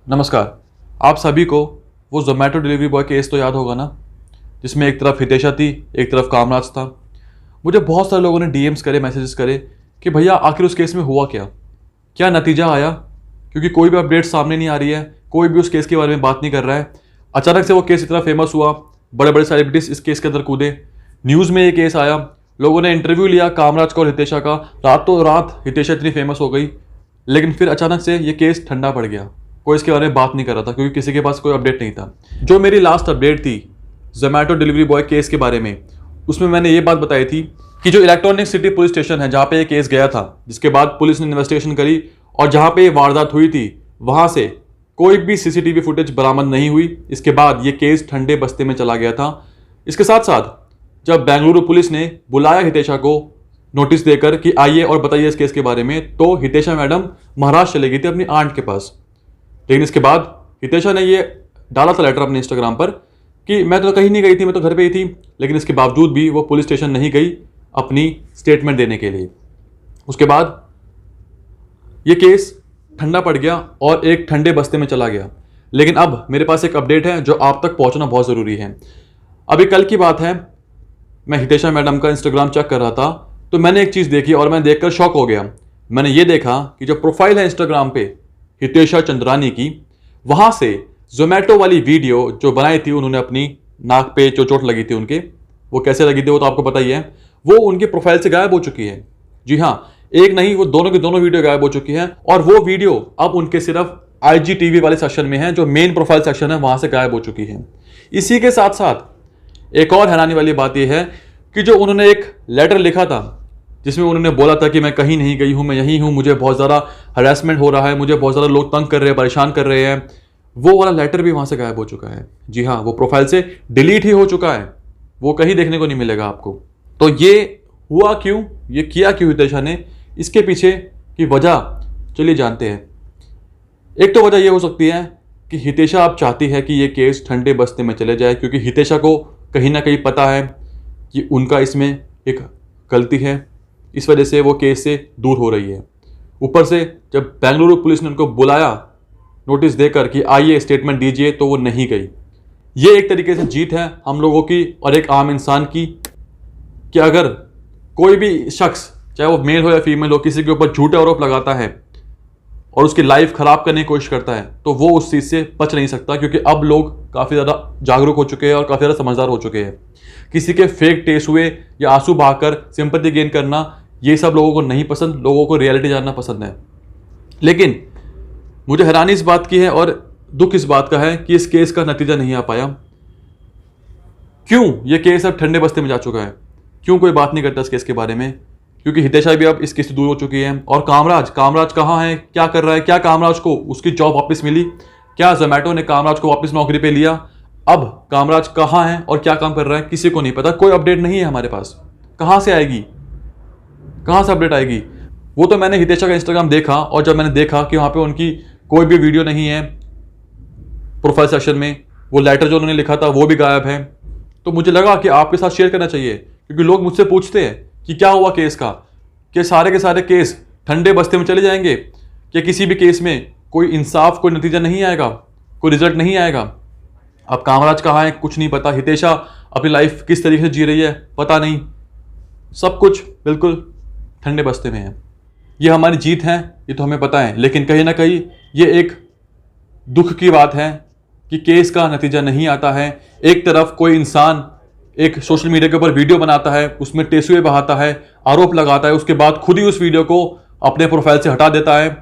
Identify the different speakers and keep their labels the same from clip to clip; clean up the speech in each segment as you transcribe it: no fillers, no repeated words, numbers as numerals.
Speaker 1: नमस्कार। आप सभी को वो ज़ोमैटो डिलीवरी बॉय केस तो याद होगा ना, जिसमें एक तरफ हितेशा थी, एक तरफ कामराज था। मुझे बहुत सारे लोगों ने डीएम्स करे, मैसेजेस करे कि भैया आखिर उस केस में हुआ क्या, क्या नतीजा आया, क्योंकि कोई भी अपडेट सामने नहीं आ रही है, कोई भी उस केस के बारे में बात नहीं कर रहा है। अचानक से वो केस इतना फेमस हुआ, बड़े बड़े सेलिब्रिटीज इस केस के अंदर कूदे, न्यूज़ में ये केस आया, लोगों ने इंटरव्यू लिया कामराज का और हितेशा का। रातों रात हितेशा इतनी फेमस हो गई, लेकिन फिर अचानक से ये केस ठंडा पड़ गया। कोई इसके बारे में बात नहीं कर रहा था क्योंकि किसी के पास कोई अपडेट नहीं था। जो मेरी लास्ट अपडेट थी ज़ोमैटो डिलीवरी बॉय केस के बारे में, उसमें मैंने ये बात बताई थी कि जो इलेक्ट्रॉनिक सिटी पुलिस स्टेशन है जहाँ पे ये केस गया था, जिसके बाद पुलिस ने इन्वेस्टिगेशन करी और जहाँ पे ये वारदात हुई थी वहाँ से कोई भी सीसीटीवी फुटेज बरामद नहीं हुई। इसके बाद ये केस ठंडे बस्ते में चला गया था। इसके साथ साथ जब बेंगलुरु पुलिस ने बुलाया हितेशा को नोटिस देकर कि आइए और बताइए इस केस के बारे में, तो हितेशा मैडम महाराष्ट्र चली गई थी अपनी आंट के पास। लेकिन इसके बाद हितेशा ने ये डाला था लेटर अपने इंस्टाग्राम पर कि मैं तो कहीं नहीं गई थी, मैं तो घर पे ही थी। लेकिन इसके बावजूद भी वो पुलिस स्टेशन नहीं गई अपनी स्टेटमेंट देने के लिए। उसके बाद ये केस ठंडा पड़ गया और एक ठंडे बस्ते में चला गया। लेकिन अब मेरे पास एक अपडेट है जो आप तक पहुंचना बहुत ज़रूरी है। अभी कल की बात है, मैं हितेशा मैडम का इंस्टाग्राम चेक कर रहा था तो मैंने एक चीज़ देखी और मैं देखकर शॉक हो गया। मैंने ये देखा कि जो प्रोफाइल है इंस्टाग्राम पे हितेशा चंद्रानी की, वहाँ से ज़ोमैटो वाली वीडियो जो बनाई थी उन्होंने अपनी नाक पे जो चोट लगी थी उनके, वो कैसे लगी थी वो तो आपको पता ही है, वो उनके प्रोफाइल से गायब हो चुकी है। जी हाँ, एक नहीं वो दोनों की दोनों वीडियो गायब हो चुकी हैं और वो वीडियो अब उनके सिर्फ IGTV वाले सेक्शन में है, जो मेन प्रोफाइल सेक्शन है वहाँ से गायब हो चुकी है। इसी के साथ साथ एक और हैरानी वाली बात यह है कि जो उन्होंने एक लेटर लिखा था जिसमें उन्होंने बोला था कि मैं कहीं नहीं गई हूँ, मैं यहीं हूँ, मुझे बहुत ज़्यादा हरासमेंट हो रहा है, मुझे बहुत ज़्यादा लोग तंग कर रहे हैं, परेशान कर रहे हैं, वो वाला लेटर भी वहाँ से गायब हो चुका है। जी हाँ, वो प्रोफाइल से डिलीट ही हो चुका है, वो कहीं देखने को नहीं मिलेगा आपको। तो ये हुआ क्यों, ये किया क्यों हितेशा ने, इसके पीछे की वजह चलिए जानते हैं। एक तो वजह ये हो सकती है कि हितेशा अब चाहती है कि ये केस ठंडे बस्ते में चले जाए, क्योंकि हितेशा को कहीं ना कहीं पता है कि उनका इसमें एक गलती है, इस वजह से वो केस से दूर हो रही है। ऊपर से जब बेंगलुरु पुलिस ने उनको बुलाया नोटिस देकर कि आइए स्टेटमेंट दीजिए, तो वो नहीं गई। ये एक तरीके से जीत है हम लोगों की और एक आम इंसान की कि अगर कोई भी शख्स, चाहे वो मेल हो या फीमेल हो, किसी के ऊपर झूठे आरोप लगाता है और उसकी लाइफ खराब करने की कोशिश करता है, तो वो उस चीज़ से बच नहीं सकता, क्योंकि अब लोग काफ़ी ज़्यादा जागरूक हो चुके हैं और काफ़ी ज़्यादा समझदार हो चुके हैं। किसी के फेक टेस्ट हुए या आंसू बहाकर सिंपैथी गेन करना, ये सब लोगों को नहीं पसंद, लोगों को रियलिटी जानना पसंद है। लेकिन मुझे हैरानी इस बात की है और दुख इस बात का है कि इस केस का नतीजा नहीं आ पाया। क्यों ये केस अब ठंडे बस्ते में जा चुका है, क्यों कोई बात नहीं करता इस केस के बारे में, क्योंकि हितेशा भी अब इस केस से दूर हो चुकी है। और कामराज कहाँ है, क्या कर रहा है, क्या कामराज को उसकी जॉब वापस मिली, क्या ज़ोमैटो ने कामराज को वापस नौकरी पे लिया, अब कामराज कहाँ है और क्या काम कर रहा है, किसी को नहीं पता। कोई अपडेट नहीं है हमारे पास, कहाँ से आएगी, कहाँ से अपडेट आएगी। वो तो मैंने हितेशा का इंस्टाग्राम देखा और जब मैंने देखा कि वहाँ पे उनकी कोई भी वीडियो नहीं है प्रोफाइल सेक्शन में, वो लेटर जो उन्होंने लिखा था वो भी गायब है, तो मुझे लगा कि आपके साथ शेयर करना चाहिए। क्योंकि लोग मुझसे पूछते हैं कि क्या हुआ केस का, कि सारे के सारे केस ठंडे बस्ते में चले जाएंगे, कि किसी भी केस में कोई इंसाफ, कोई नतीजा नहीं आएगा, कोई रिजल्ट नहीं आएगा। अब कामराज कहाँ है कुछ नहीं पता, हितेशा अपनी लाइफ किस तरीके से जी रही है पता नहीं, सब कुछ बिल्कुल ठंडे बस्ते में है। ये हमारी जीत है, ये तो हमें पता है, लेकिन कहीं ना कहीं ये एक दुख की बात है कि केस का नतीजा नहीं आता है। एक तरफ कोई इंसान एक सोशल मीडिया के ऊपर वीडियो बनाता है, उसमें टेसुए बहाता है, आरोप लगाता है, उसके बाद खुद ही उस वीडियो को अपने प्रोफाइल से हटा देता है,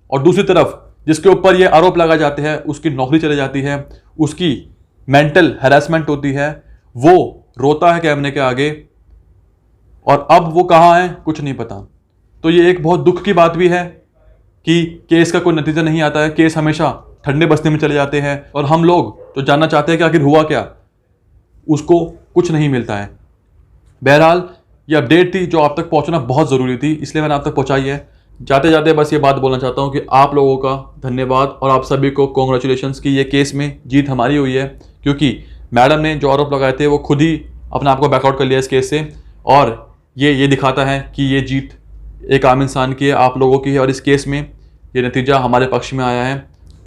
Speaker 1: और दूसरी तरफ जिसके ऊपर ये आरोप लगाए जाते हैं उसकी नौकरी चली जाती है, उसकी मेंटल हैरेसमेंट होती है, वो रोता है कैमरे के आगे, और अब वो कहाँ है कुछ नहीं पता। तो ये एक बहुत दुख की बात भी है कि केस का कोई नतीजा नहीं आता है, केस हमेशा ठंडे बस्ते में चले जाते हैं, और हम लोग जो जानना चाहते हैं कि आखिर हुआ क्या, उसको कुछ नहीं मिलता है। बहरहाल ये अपडेट थी जो आप तक पहुंचना बहुत ज़रूरी थी, इसलिए मैंने आप तक पहुंचाई है। जाते जाते बस ये बात बोलना चाहता हूं कि आप लोगों का धन्यवाद और आप सभी को कॉन्ग्रेचुलेशंस कि ये केस में जीत हमारी हुई है, क्योंकि मैडम ने जो आरोप लगाए थे वो खुद ही अपने आप को बैकआउट कर लिया इस केस से, और ये दिखाता है कि ये जीत एक आम इंसान की है, आप लोगों की है, और इस केस में ये नतीजा हमारे पक्ष में आया है।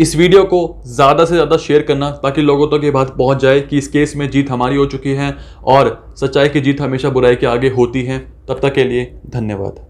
Speaker 1: इस वीडियो को ज़्यादा से ज़्यादा शेयर करना ताकि लोगों तक ये बात पहुंच जाए कि इस केस में जीत हमारी हो चुकी है और सच्चाई की जीत हमेशा बुराई के आगे होती है। तब तक के लिए धन्यवाद।